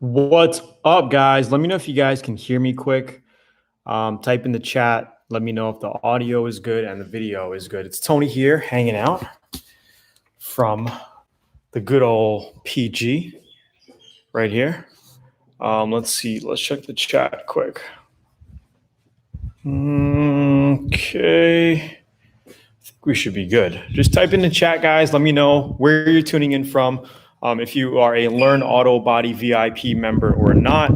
What's up, guys? Let me know if you guys can hear me quick. Type in the chat. Let me know if the audio is good and the video is good. It's Tony here, hanging out from the good old PG right here. Let's see. Let's check the chat quick. Okay. I think we should be good. Just type in the chat, guys. Let me know where you're tuning in from. If you are a Learn AutoBody VIP member or not,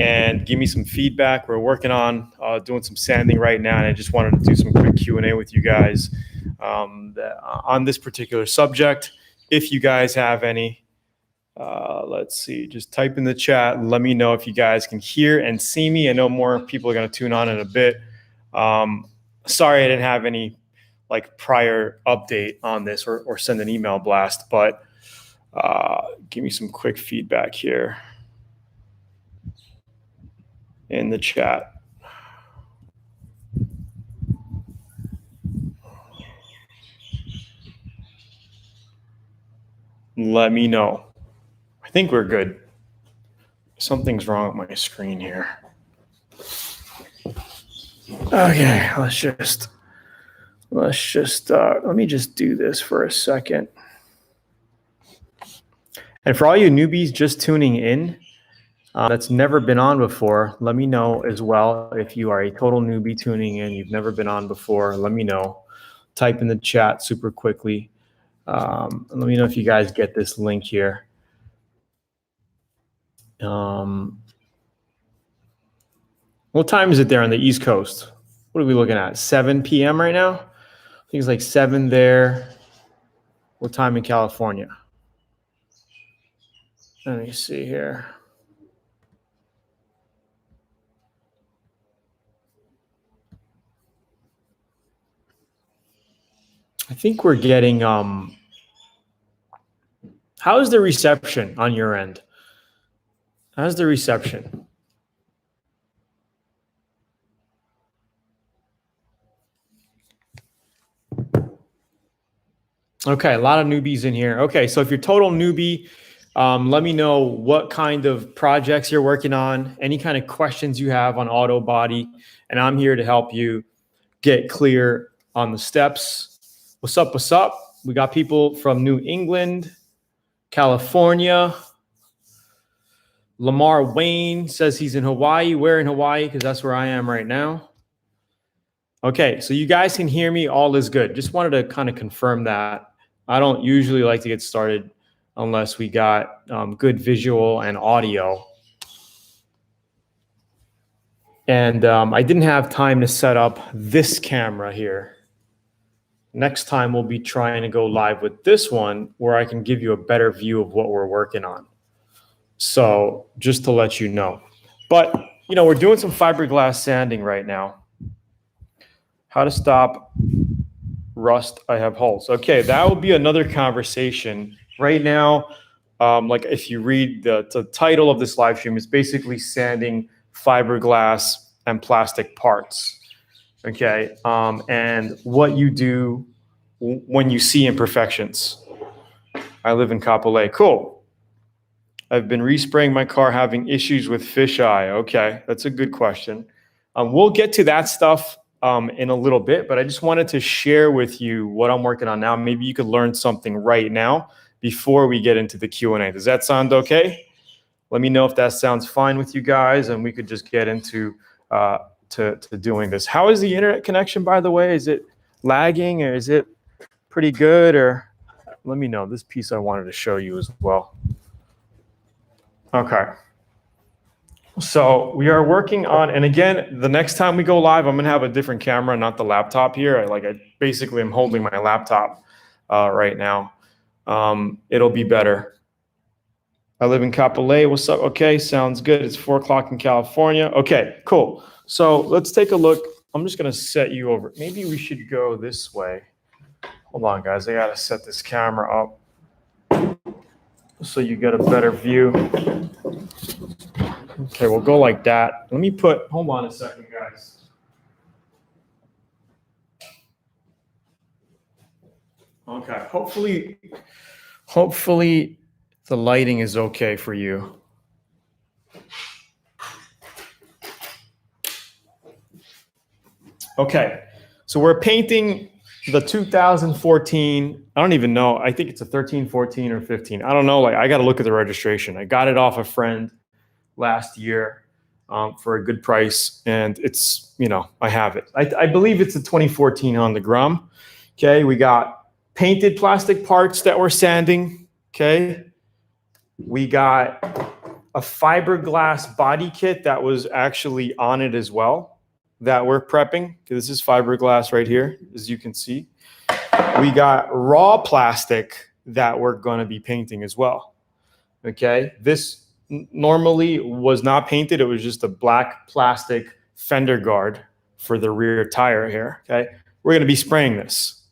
and give me some feedback. We're working on doing some sanding right now, and I just wanted to do some quick Q&A with you guys on this particular subject. If you guys have any, let's see, just type in the chat and let me know if you guys can hear and see me. I know more people are going to tune on in a bit. Sorry I didn't have any prior update on this or send an email blast, but give me some quick feedback here in the chat. Let me know. I think we're good. Something's wrong with my screen here. Okay, let me just do this for a second. And for all you newbies just tuning in, that's never been on before, let me know as well. If you are a total newbie tuning in, you've never been on before, let me know. Type in the chat super quickly. Let me know if you guys get this link here. What time is it there on the East Coast? What are we looking at? 7 p.m. right now? I think it's like 7 there. What time in California? Let me see here. I think we're getting, how's the reception on your end? How's the reception? Okay, a lot of newbies in here. Okay, so if you're total newbie, let me know what kind of projects you're working on, any kind of questions you have on AutoBody, and I'm here to help you get clear on the steps. What's up, what's up? We got people from New England, California. Lamar Wayne says he's in Hawaii. Where in Hawaii? Because that's where I am right now. Okay, so you guys can hear me. All is good. Just wanted to kind of confirm that. I don't usually like to get started unless we got good visual and audio. And I didn't have time to set up this camera here. Next time we'll be trying to go live with this one where I can give you a better view of what we're working on. So just to let you know. But, you know, we're doing some fiberglass sanding right now. How to stop rust, I have holes. Okay, that will be another conversation. Right now, like if you read the title of this live stream, it's basically sanding fiberglass and plastic parts. Okay, and what you do when you see imperfections. I live in Kapolei. Cool. I've been respraying my car having issues with fisheye. Okay, that's a good question. We'll get to that stuff in a little bit, but I just wanted to share with you what I'm working on now. Maybe you could learn something right now before we get into the Q&A. Does that sound okay? Let me know if that sounds fine with you guys, and we could just get into to doing this. How is the internet connection, by the way? Is it lagging, or is it pretty good? Or let me know. This piece I wanted to show you as well. Okay. So we are working on, and again, the next time we go live, I'm going to have a different camera, not the laptop here. I basically am holding my laptop right now. It'll be better. I live in Kapolei. What's up? Okay, sounds good. It's 4 o'clock in California. Okay, cool. So let's take a look. I'm just going to set you over. Maybe we should go this way. Hold on, guys. I got to set this camera up so you get a better view. Okay, we'll go like that. Let me hold on a second, guys. Okay, hopefully the lighting is okay for you. Okay, so we're painting the 2014, I don't even know, I think it's a 13, 14, or 15. I don't know, like I got to look at the registration. I got it off a friend last year for a good price, and it's, you know, I have it. I believe it's a 2014 on the Grum. Okay, we got painted plastic parts that we're sanding. Okay, we got a fiberglass body kit that was actually on it as well that we're prepping. This is fiberglass right here, as you can see. We got raw plastic that we're going to be painting as well. Okay, this normally was not painted. It was just a black plastic fender guard for the rear tire here. Okay, we're going to be spraying this.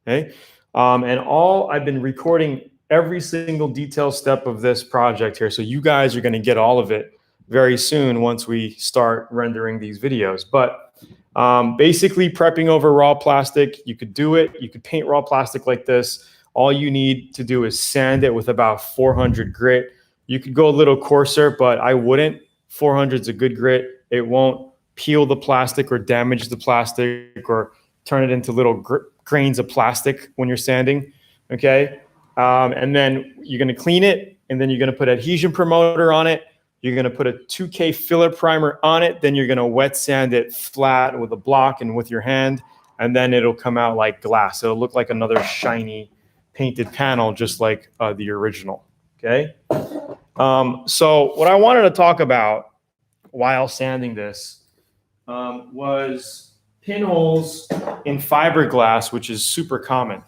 Okay, and I've been recording every single detail step of this project here, so you guys are going to get all of it very soon once we start rendering these videos. But basically prepping over raw plastic, you could do it. You could paint raw plastic like this. All you need to do is sand it with about 400 grit. You could go a little coarser, but I wouldn't. 400 is a good grit. It won't peel the plastic or damage the plastic or turn it into little grains of plastic when you're sanding, okay? And then you're gonna clean it, and then you're gonna put adhesion promoter on it. You're going to put a 2K filler primer on it. Then you're going to wet sand it flat with a block and with your hand. And then it'll come out like glass. It'll look like another shiny painted panel, just like the original. Okay. So what I wanted to talk about while sanding this was pinholes in fiberglass, which is super common.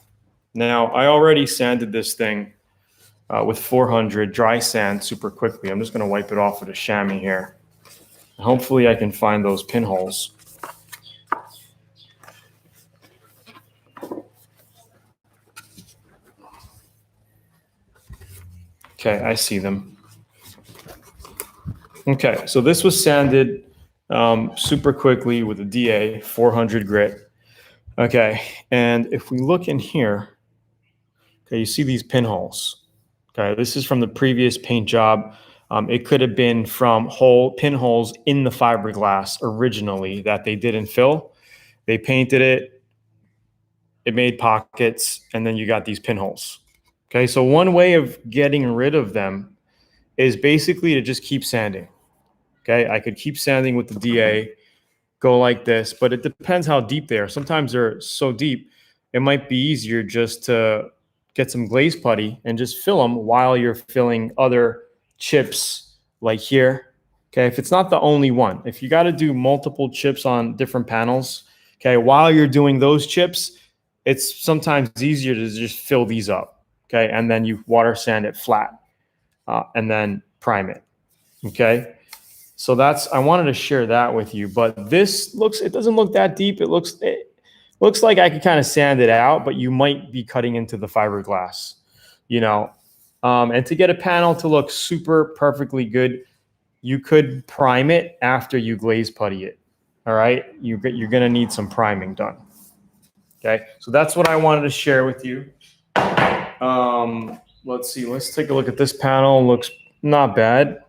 Now, I already sanded this thing with 400 dry sand super quickly. I'm just going to wipe it off with a chamois here. Hopefully I can find those pinholes. Okay, I see them. Okay, so this was sanded super quickly with a DA 400 grit. Okay, and if we look in here, okay, you see these pinholes. Okay, this is from the previous paint job. It could have been from pinholes in the fiberglass originally that they didn't fill. They painted it, it made pockets, and then you got these pinholes. Okay, so one way of getting rid of them is basically to just keep sanding. Okay, I could keep sanding with the DA, go like this, but it depends how deep they are. Sometimes they're so deep, it might be easier just to get some glaze putty and just fill them while you're filling other chips like here. Okay, if it's not the only one, if you got to do multiple chips on different panels, okay, while you're doing those chips, it's sometimes easier to just fill these up. Okay, and then you water sand it flat and then prime it. Okay, so I wanted to share that with you, but this it doesn't look that deep. It looks like I could kind of sand it out, but you might be cutting into the fiberglass, you know. And to get a panel to look super perfectly good, you could prime it after you glaze putty it. All right, you're going to need some priming done. Okay, so that's what I wanted to share with you. Let's see. Let's take a look at this panel. Looks not bad.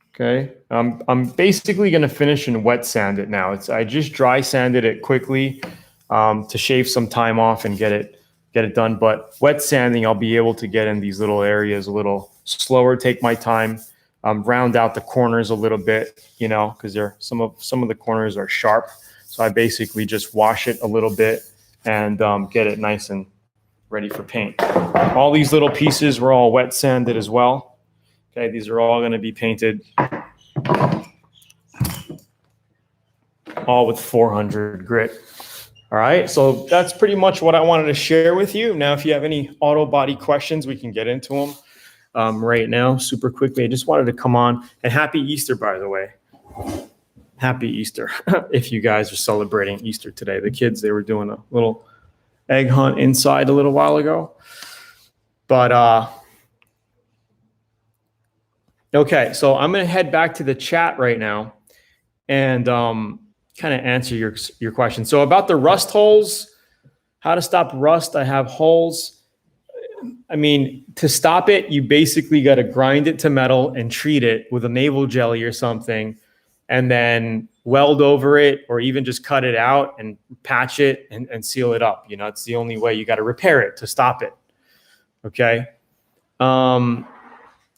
Okay, I'm basically going to finish and wet sand it now. I just dry sanded it quickly to shave some time off and get it done. But wet sanding, I'll be able to get in these little areas a little slower, take my time, round out the corners a little bit, you know, because some of the corners are sharp. So I basically just wash it a little bit and get it nice and ready for paint. All these little pieces were all wet sanded as well. Okay, these are all going to be painted all with 400 grit. All right, so that's pretty much what I wanted to share with you. Now, if you have any AutoBody questions, we can get into them right now super quickly. I just wanted to come on, and happy Easter, by the way. Happy Easter if you guys are celebrating Easter today. The kids, they were doing a little egg hunt inside a little while ago. But okay, so I'm going to head back to the chat right now and kind of answer your question. So about the rust holes, how to stop rust. I have holes. I mean, to stop it, you basically got to grind it to metal and treat it with a naval jelly or something, and then weld over it, or even just cut it out and patch it and seal it up. You know, it's the only way. You got to repair it to stop it. Okay. I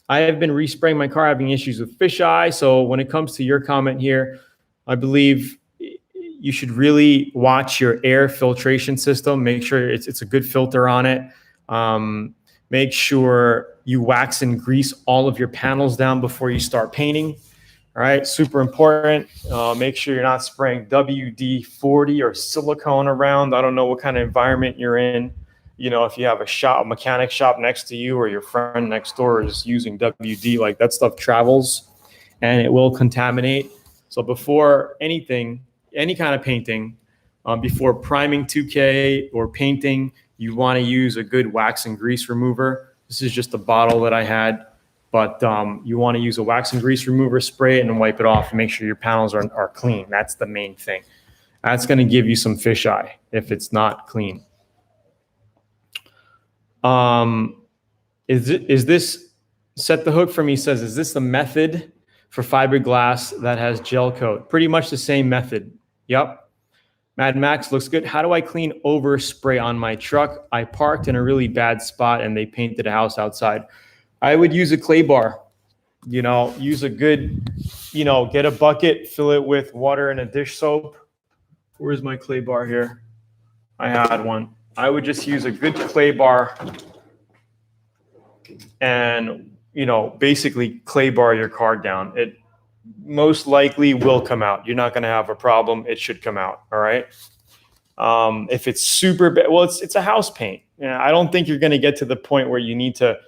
have been respraying my car, having issues with fisheye. So when it comes to your comment here, I believe you should really watch your air filtration system. Make sure it's a good filter on it. Make sure you wax and grease all of your panels down before you start painting. All right, super important. Make sure you're not spraying WD-40 or silicone around. I don't know what kind of environment you're in. You know, if you have a mechanic shop next to you, or your friend next door is using WD, like that stuff travels and it will contaminate. So before anything, any kind of painting, before priming 2K or painting, you want to use a good wax and grease remover. This is just a bottle that I had, but you want to use a wax and grease remover, spray it and wipe it off and make sure your panels are clean. That's the main thing. That's going to give you some fisheye if it's not clean. Is this Set the Hook for Me says, is this the method for fiberglass that has gel coat? Pretty much the same method. Yep. Mad Max looks good. How do I clean overspray on my truck? I parked in a really bad spot and they painted a house outside. I would use a clay bar, you know, use a good, you know, get a bucket, fill it with water and a dish soap. Where's my clay bar here? I had one. I would just use a good clay bar and, you know, basically clay bar your car down. It most likely will come out. You're not going to have a problem. It should come out. All right. If it's super bad, well, it's a house paint. You know, I don't think you're going to get to the point where you need to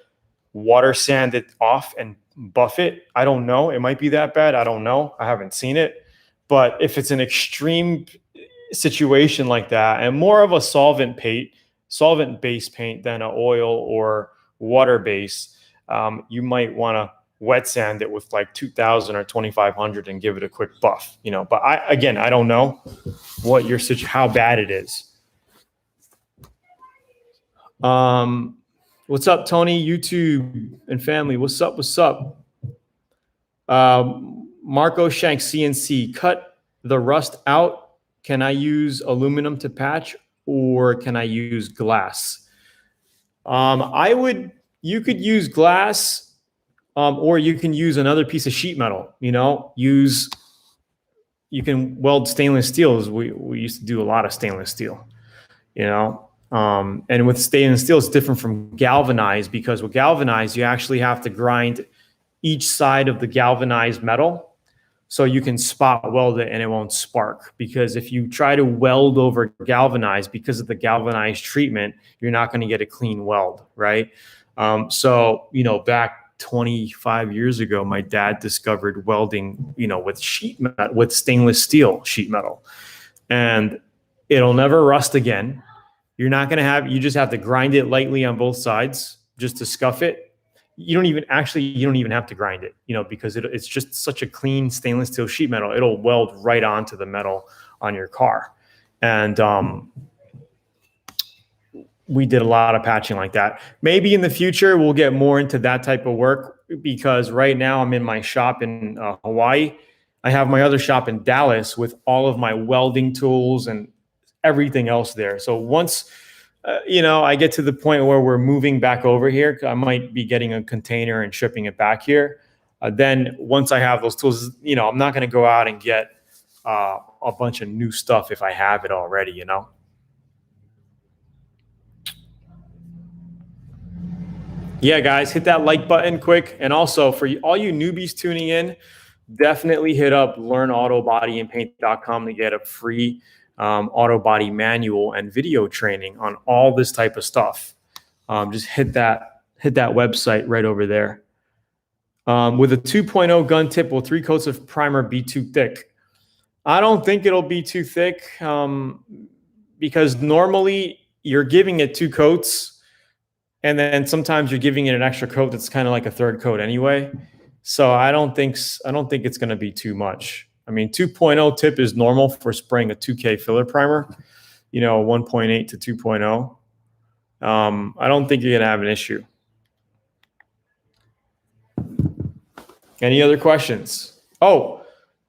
water sand it off and buff it. I don't know. It might be that bad. I don't know. I haven't seen it. But if it's an extreme situation like that, and more of a solvent-based paint than an oil or water base, you might want to wet sand it with like 2000 or 2500 and give it a quick buff, you know. But I don't know what how bad it is. What's up, Tony? YouTube and family, what's up? What's up? Marco Shank CNC, cut the rust out. Can I use aluminum to patch, or can I use glass? You could use glass, or you can use another piece of sheet metal. You know, you can weld stainless steel. We used to do a lot of stainless steel, you know. And with stainless steel, it's different from galvanized, because with galvanized, you actually have to grind each side of the galvanized metal so you can spot weld it and it won't spark. Because if you try to weld over galvanized, because of the galvanized treatment, you're not going to get a clean weld, right? So, you know, back 25 years ago, my dad discovered welding, you know, with with stainless steel sheet metal, and it'll never rust again. You're not going to you just have to grind it lightly on both sides just to scuff it. You don't even have to grind it, you know, because it's just such a clean stainless steel sheet metal. It'll weld right onto the metal on your car. And we did a lot of patching like that. Maybe in the future, we'll get more into that type of work, because right now I'm in my shop in Hawaii. I have my other shop in Dallas with all of my welding tools and everything else there. So once you know, I get to the point where we're moving back over here, I might be getting a container and shipping it back here. Then once I have those tools, you know, I'm not going to go out and get a bunch of new stuff if I have it already, you know. Yeah, guys, hit that like button quick. And also for all you newbies tuning in, definitely hit up learnautobodyandpaint.com to get a free AutoBody manual and video training on all this type of stuff. Just hit that website right over there. With a 2.0 gun tip, will 3 coats of primer be too thick? I don't think it'll be too thick, because normally you're giving it 2 coats, and then sometimes you're giving it an extra coat that's kind of like a 3rd coat anyway. So I don't think it's going to be too much. I mean, 2.0 tip is normal for spraying a 2K filler primer, you know, 1.8 to 2.0. I don't think you're going to have an issue. Any other questions? Oh,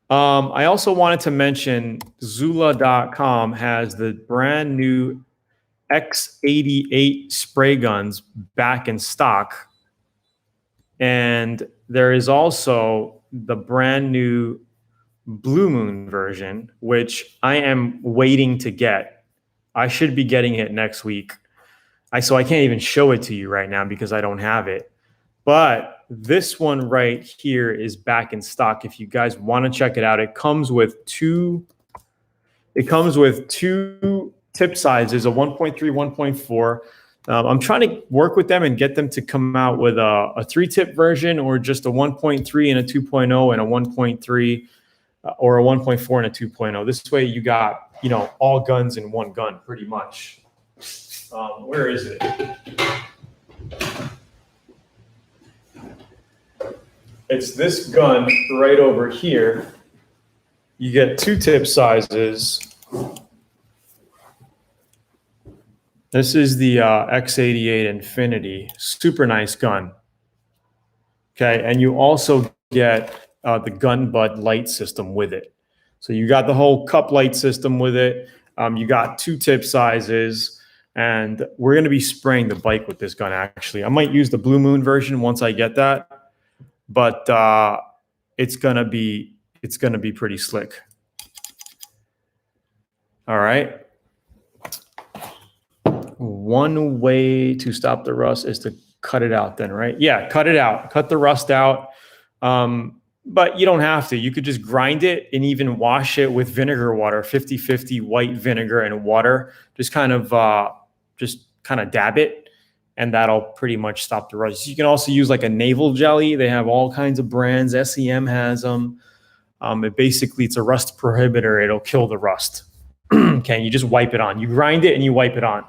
I also wanted to mention Zula.com has the brand new X88 spray guns back in stock. And there is also the brand new Blue Moon version, which I am waiting to get. I should be getting it next week. So I can't even show it to you right now because I don't have it. But this one right here is back in stock. If you guys want to check it out, it comes with two tip sizes, a 1.3, 1.4. I'm trying to work with them and get them to come out with a 3-tip version or just a 1.3 and a 2.0 and a 1.3 or a 1.4 and a 2.0. This way you got, all guns in one gun pretty much. Where is it? It's this gun right over here. You get 2 tip sizes. This is the X88 Infinity. Super nice gun. Okay, and you also get the gun butt light system with it. So you got the whole cup light system with it. You got 2 tip sizes, and we're going to be spraying the bike with this gun. Actually, I might use the Blue Moon version once I get that, but it's gonna be pretty slick. All right. One way to stop the rust is to cut it out then, right? Yeah, cut it out. Cut the rust out. But you don't have to. You could just grind it and even wash it with vinegar water, 50-50 white vinegar and water. Just kind of dab it, and that'll pretty much stop the rust. You can also use like a navel jelly. They have all kinds of brands. SEM has them. It's a rust prohibitor. It'll kill the rust. Okay, you just wipe it on. You grind it and you wipe it on.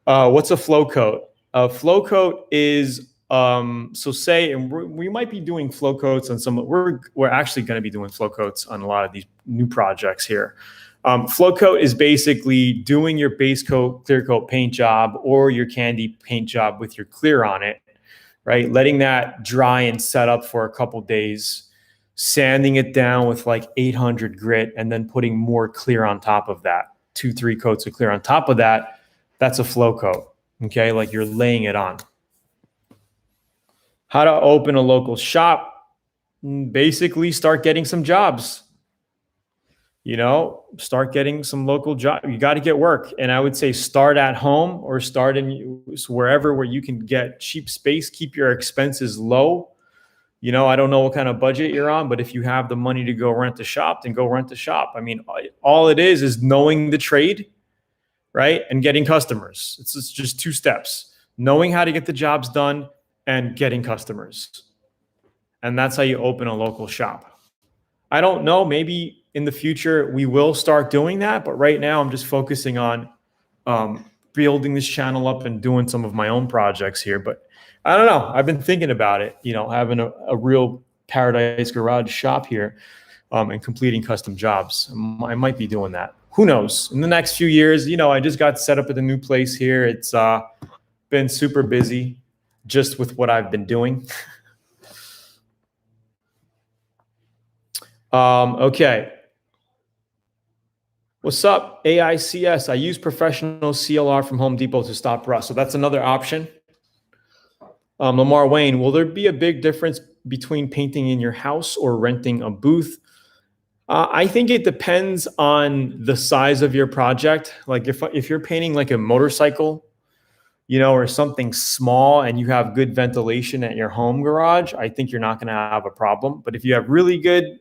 What's a Flowcoat? A Flowcoat is we might be doing Flowcoats on some. We're actually going to be doing Flowcoats on a lot of these new projects here. Flowcoat is basically doing your base coat, clear coat paint job or your candy paint job with your clear on it, right? Letting that dry and set up for a couple days, sanding it down with like 800 grit, and then putting more clear on top of that. 2-3 coats of clear on top of that. That's a Flowcoat. Okay, like you're laying it on. How to open a local shop? Basically, start getting some jobs. Start getting some local jobs. You got to get work. And I would say start at home or start in wherever where you can get cheap space, keep your expenses low. I don't know what kind of budget you're on, but if you have the money to go rent a shop, then go rent a shop. I mean, all it is knowing the trade, right? And getting customers. It's just 2 steps. Knowing how to get the jobs done and getting customers. And that's how you open a local shop. I don't know, maybe in the future we will start doing that, but right now I'm just focusing on building this channel up and doing some of my own projects here. But I don't know, I've been thinking about it, having a real Paradise garage shop here and completing custom jobs. I might be doing that. Who knows? In the next few years, I just got set up at a new place here. It's been super busy just with what I've been doing. Okay. What's up, AICS? I use professional CLR from Home Depot to stop rust. So that's another option. Lamar Wayne, will there be a big difference between painting in your house or renting a booth? I think it depends on the size of your project. Like if you're painting like a motorcycle, or something small and you have good ventilation at your home garage, I think you're not going to have a problem. But if you have really good,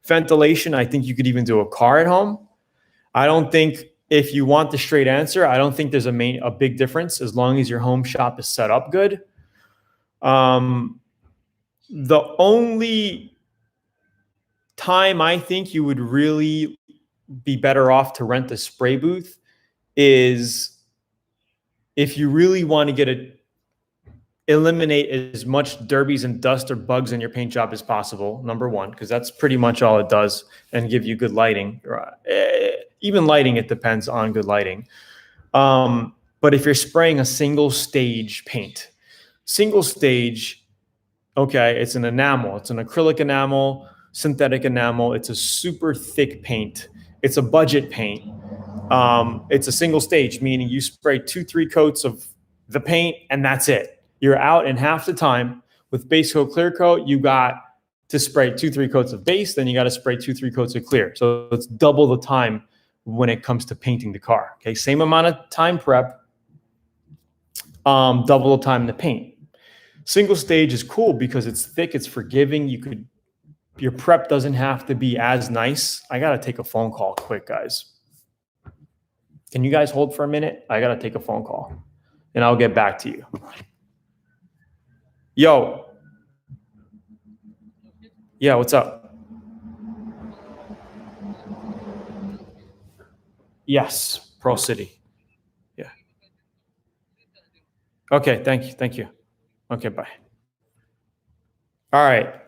ventilation, I think you could even do a car at home. I don't think, if you want the straight answer, I don't think there's a big difference as long as your home shop is set up good. The only time I think you would really be better off to rent a spray booth is if you really want to eliminate as much derbies and dust or bugs in your paint job as possible, number one, because that's pretty much all it does, and give you good lighting. Even lighting, it depends on good lighting. But if you're spraying a single stage paint, single stage, okay, it's an enamel. It's an acrylic enamel, synthetic enamel. It's a super thick paint. It's a budget paint. It's a single stage, meaning you spray 2-3 coats of the paint and that's it. You're out in half the time. With base coat, clear coat, you got to spray 2-3 coats of base, then you got to spray 2-3 coats of clear. So it's double the time when it comes to painting the car. Okay, same amount of time prep, double the time to paint. Single stage is cool because it's thick, it's forgiving. Your prep doesn't have to be as nice. I gotta take a phone call quick, guys. Can you guys hold for a minute? I gotta take a phone call and I'll get back to you. Yo. Yeah, what's up? Yes, Pro City. Yeah. Okay, thank you. Thank you. Okay, bye. All right.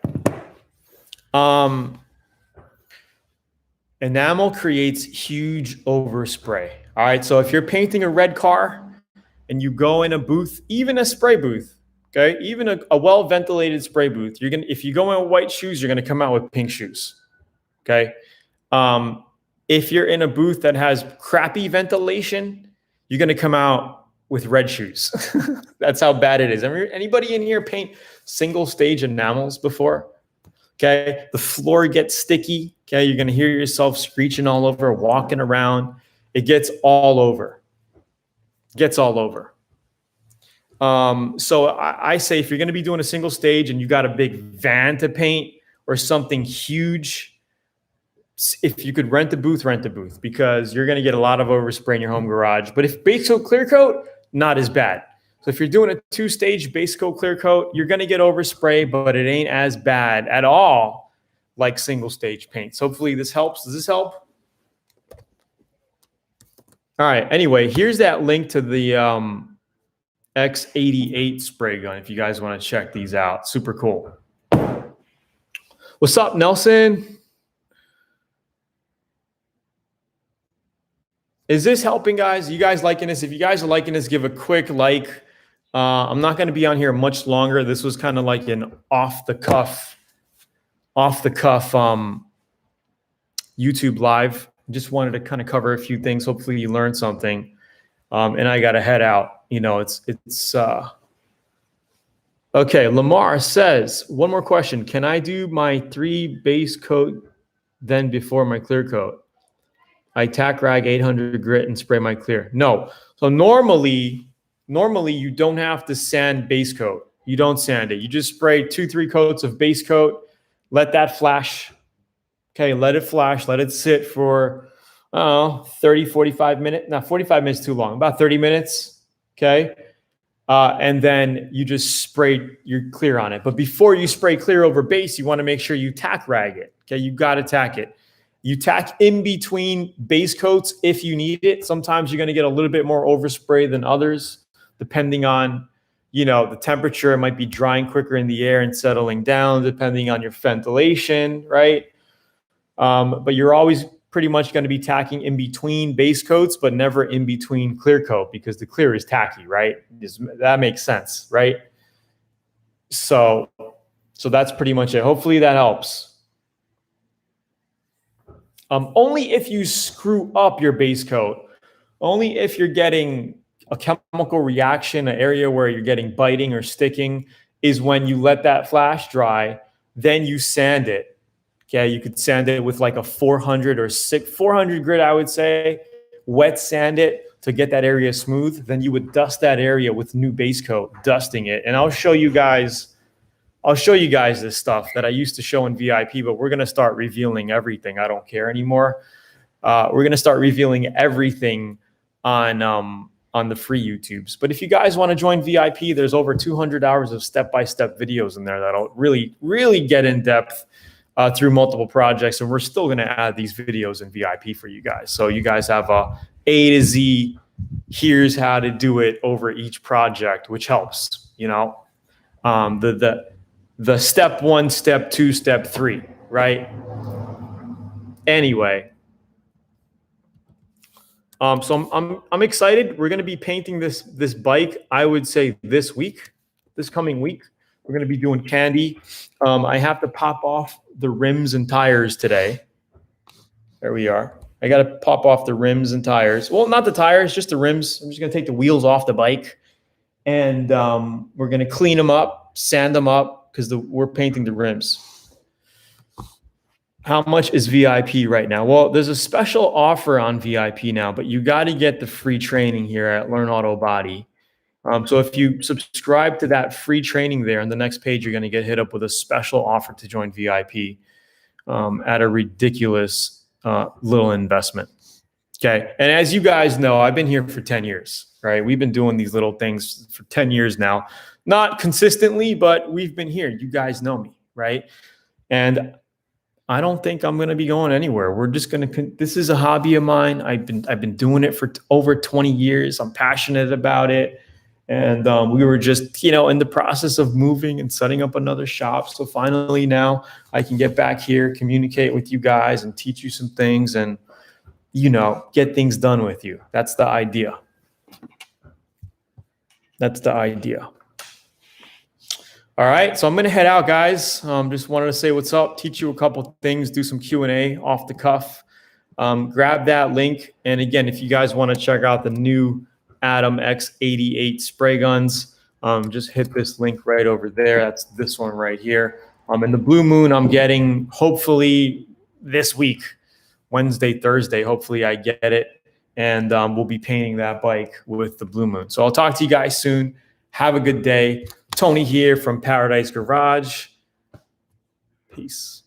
Enamel creates huge overspray. All right, so if you're painting a red car and you go in a booth, even a spray booth, okay, even a well-ventilated spray booth, if you go in with white shoes, you're gonna come out with pink shoes. Okay. If you're in a booth that has crappy ventilation, you're gonna come out with red shoes. That's how bad it is. Anybody in here paint single stage enamels before? Okay, the floor gets sticky. Okay, you're gonna hear yourself screeching all over, walking around. It gets all over. Gets all over. So I say if you're gonna be doing a single stage and you got a big van to paint or something huge, if you could rent a booth because you're gonna get a lot of overspray in your home garage. But if base coat, clear coat, not as bad. So if you're doing a 2-stage base coat, clear coat, you're gonna get overspray, but it ain't as bad at all like single stage paints. Hopefully this helps. Does this help? All right, anyway, here's that link to the X88 spray gun if you guys wanna check these out. Super cool. What's up, Nelson? Is this helping, guys? You guys liking this? If you guys are liking this, give a quick like. I'm not going to be on here much longer. This was kind of like an off the cuff YouTube live. Just wanted to kind of cover a few things. Hopefully you learned something. And I got to head out. You know, okay. Lamar says, one more question. Can I do my 3 base coat then before my clear coat? I tack rag 800 grit and spray my clear. No. So normally you don't have to sand base coat. You don't sand it. You just spray 2-3 coats of base coat. Let that flash. Okay, let it flash. Let it sit for 30, 45 minutes. Now 45 minutes too long. About 30 minutes. Okay. And then you just spray your clear on it. But before you spray clear over base, you want to make sure you tack rag it. Okay, you got to tack it. You tack in between base coats if you need it. Sometimes you're going to get a little bit more overspray than others, depending on, the temperature. It might be drying quicker in the air and settling down, depending on your ventilation, right? But you're always pretty much going to be tacking in between base coats, but never in between clear coat because the clear is tacky, right? That makes sense, right? So that's pretty much it. Hopefully that helps. Only if you screw up your base coat, only if you're getting a chemical reaction, an area where you're getting biting or sticking, is when you let that flash dry, then you sand it. Okay, you could sand it with like a 400 or 400 grit, I would say. Wet sand it to get that area smooth. Then you would dust that area with new base coat, dusting it. And I'll show you guys this stuff that I used to show in VIP, but we're going to start revealing everything. I don't care anymore. We're going to start revealing everything on the free YouTubes. But if you guys want to join VIP, there's over 200 hours of step-by-step videos in there that'll really, really get in depth through multiple projects. And we're still going to add these videos in VIP for you guys. So you guys have a to Z, here's how to do it over each project, which helps, the step 1, step 2, step 3, right? Anyway, So I'm excited. We're going to be painting this bike. I would say this coming week, we're going to be doing candy. I have to pop off the rims and tires today. There we are. I got to pop off the rims and tires. Well, not the tires, just the rims. I'm just going to take the wheels off the bike, and we're going to clean them up, sand them up, because we're painting the rims. How much is VIP right now? Well, there's a special offer on VIP now, but you got to get the free training here at Learn AutoBody. So if you subscribe to that free training there, on the next page, you're going to get hit up with a special offer to join VIP at a ridiculous little investment. Okay. And as you guys know, I've been here for 10 years, right? We've been doing these little things for 10 years now. Not consistently, but we've been here. You guys know me, right? And I don't think I'm going to be going anywhere. We're just going to, this is a hobby of mine. I've been doing it for over 20 years. I'm passionate about it. And we were just, in the process of moving and setting up another shop. So finally now I can get back here, communicate with you guys and teach you some things and, get things done with you. That's the idea. That's the idea. All right, so I'm gonna head out, guys. Just wanted to say what's up, teach you a couple things, do some Q&A off the cuff. Grab that link. And again, if you guys wanna check out the new Atom X88 spray guns, just hit this link right over there. That's this one right here. And the Blue Moon I'm getting hopefully this week, Wednesday, Thursday. Hopefully I get it. And we'll be painting that bike with the Blue Moon. So I'll talk to you guys soon. Have a good day. Tony here from Paradise Garage. Peace.